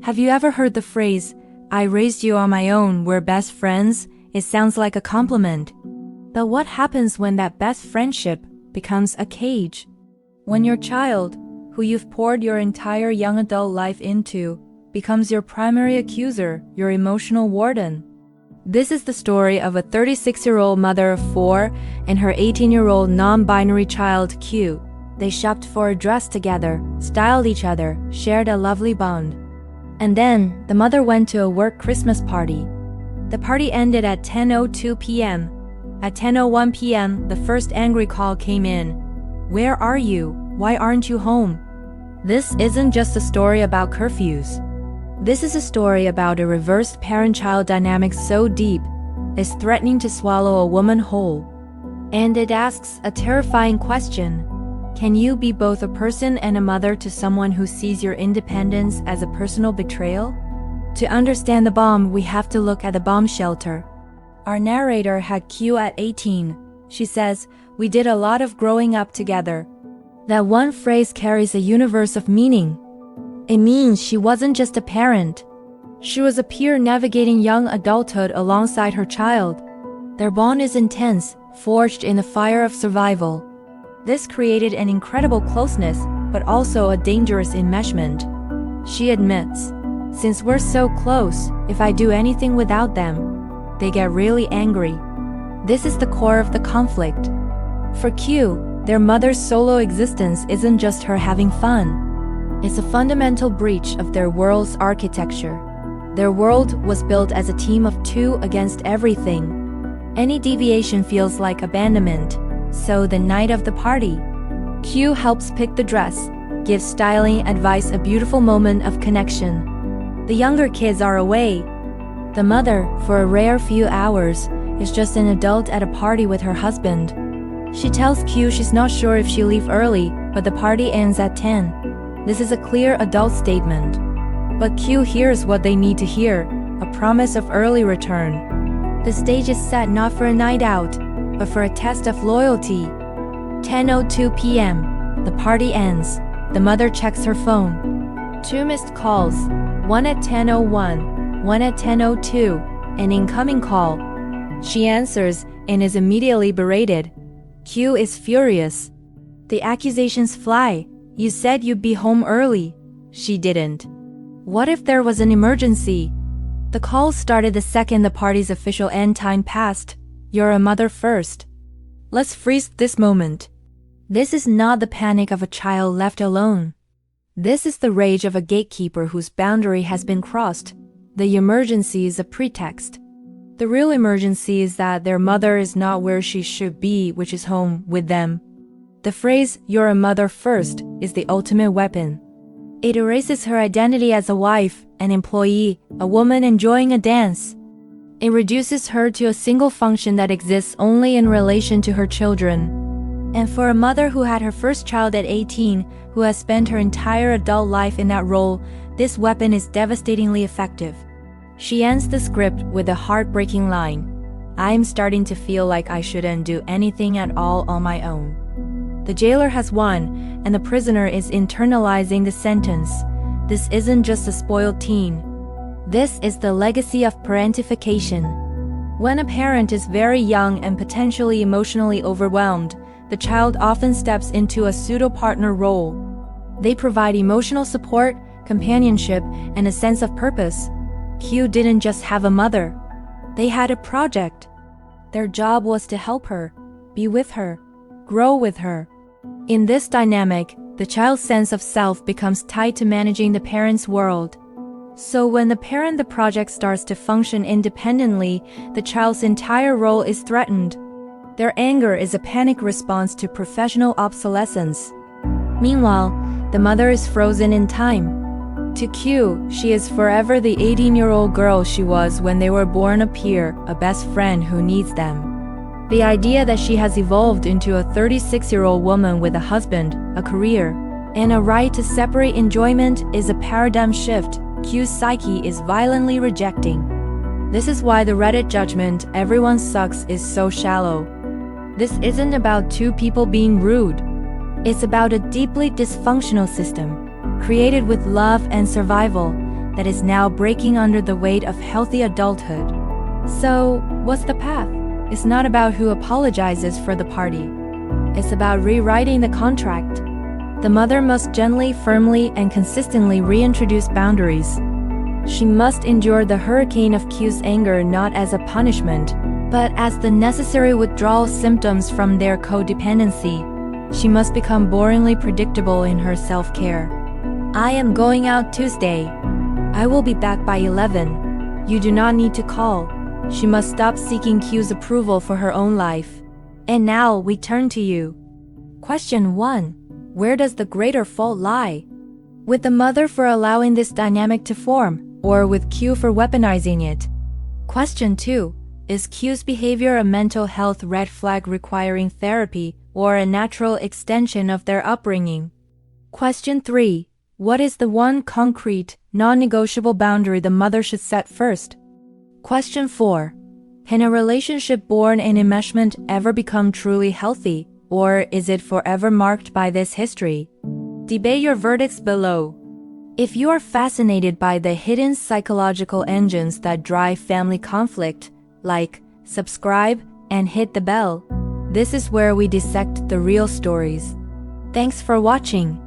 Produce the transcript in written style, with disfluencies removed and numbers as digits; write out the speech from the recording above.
Have you ever heard the phrase, "I raised you on my own, we're best friends"? It sounds like a compliment. But what happens when that best friendship becomes a cage? When your child, who you've poured your entire young adult life into, becomes your primary accuser, your emotional warden. This is the story of a 36-year-old mother of 4 and her 18-year-old non-binary child, Q. They shopped for a dress together, styled each other, shared a lovely bond. And then, the mother went to a work Christmas party. The party ended at 10:02 p.m. At 10:01 p.m., the first angry call came in. "Where are you? Why aren't you home?" This isn't just a story about curfews. This is a story about a reversed parent-child dynamic so deep, it's threatening to swallow a woman whole. And it asks a terrifying question. Can you be both a person and a mother to someone who sees your independence as a personal betrayal? To understand the bomb, we have to look at the bomb shelter. Our narrator had Q at 18. She says, "We did a lot of growing up together." That one phrase carries a universe of meaning. It means she wasn't just a parent. She was a peer navigating young adulthood alongside her child. Their bond is intense, forged in the fire of survival. This created an incredible closeness, but also a dangerous enmeshment. She admits, "Since we're so close, if I do anything without them, they get really angry." This is the core of the conflict. For Q, their mother's solo existence isn't just her having fun. It's a fundamental breach of their world's architecture. Their world was built as a team of two against everything. Any deviation feels like abandonment. So the night of the party, Q helps pick the dress, gives styling advice, a beautiful moment of connection. The younger kids are away. The mother, for a rare few hours, is just an adult at a party with her husband. She tells Q she's not sure if she'll leave early, but the party ends at 10. This is a clear adult statement. But Q hears what they need to hear, a promise of early return. The stage is set not for a night out, but for a test of loyalty. 10:02 p.m. The party ends. The mother checks her phone. 2 missed calls, one at 10:01, one at 10:02, an incoming call. She answers and is immediately berated. Q is furious. The accusations fly. "You said you'd be home early." She didn't. What if there was an emergency? The call started the second the party's official end time passed. You're a mother first. Let's freeze this moment. This is not the panic of a child left alone. This is the rage of a gatekeeper whose boundary has been crossed. The emergency is a pretext. The real emergency is that their mother is not where she should be, which is home with them. The phrase, "You're a mother first," is the ultimate weapon. It erases her identity as a wife, an employee, a woman enjoying a dance. It reduces her to a single function that exists only in relation to her children. And for a mother who had her first child at 18, who has spent her entire adult life in that role, this weapon is devastatingly effective. She ends the script with a heartbreaking line. "I'm starting to feel like I shouldn't do anything at all on my own." The jailer has won, and the prisoner is internalizing the sentence. This isn't just a spoiled teen. This is the legacy of parentification. When a parent is very young and potentially emotionally overwhelmed, the child often steps into a pseudo-partner role. They provide emotional support, companionship, and a sense of purpose. Q didn't just have a mother. They had a project. Their job was to help her, be with her, grow with her. In this dynamic, the child's sense of self becomes tied to managing the parent's world. So when the project starts to function independently, the child's entire role is threatened. Their anger is a panic response to professional obsolescence. Meanwhile, the mother is frozen in time. To Q, she is forever the 18-year-old girl she was when they were born, a peer, a best friend who needs them. The idea that she has evolved into a 36-year-old woman with a husband, a career, and a right to separate enjoyment is a paradigm shift Q's psyche is violently rejecting. This is why the Reddit judgment, "everyone sucks," is so shallow. This isn't about two people being rude. It's about a deeply dysfunctional system, created with love and survival, that is now breaking under the weight of healthy adulthood. So, what's the path? It's not about who apologizes for the party. It's about rewriting the contract. The mother must gently, firmly, and consistently reintroduce boundaries. She must endure the hurricane of Q's anger not as a punishment, but as the necessary withdrawal symptoms from their codependency. She must become boringly predictable in her self-care. I am going out Tuesday. I will be back by 11. You do not need to call. She must stop seeking Q's approval for her own life. And now we turn to you. Question 1. Where does the greater fault lie? With the mother for allowing this dynamic to form, or with Q for weaponizing it? Question 2. Is Q's behavior a mental health red flag requiring therapy, or a natural extension of their upbringing? Question 3. What is the one concrete, non-negotiable boundary the mother should set first? Question 4. Can a relationship born in enmeshment ever become truly healthy, or is it forever marked by this history? Debate your verdicts below. If you are fascinated by the hidden psychological engines that drive family conflict, like, subscribe, and hit the bell. This is where we dissect the real stories. Thanks for watching.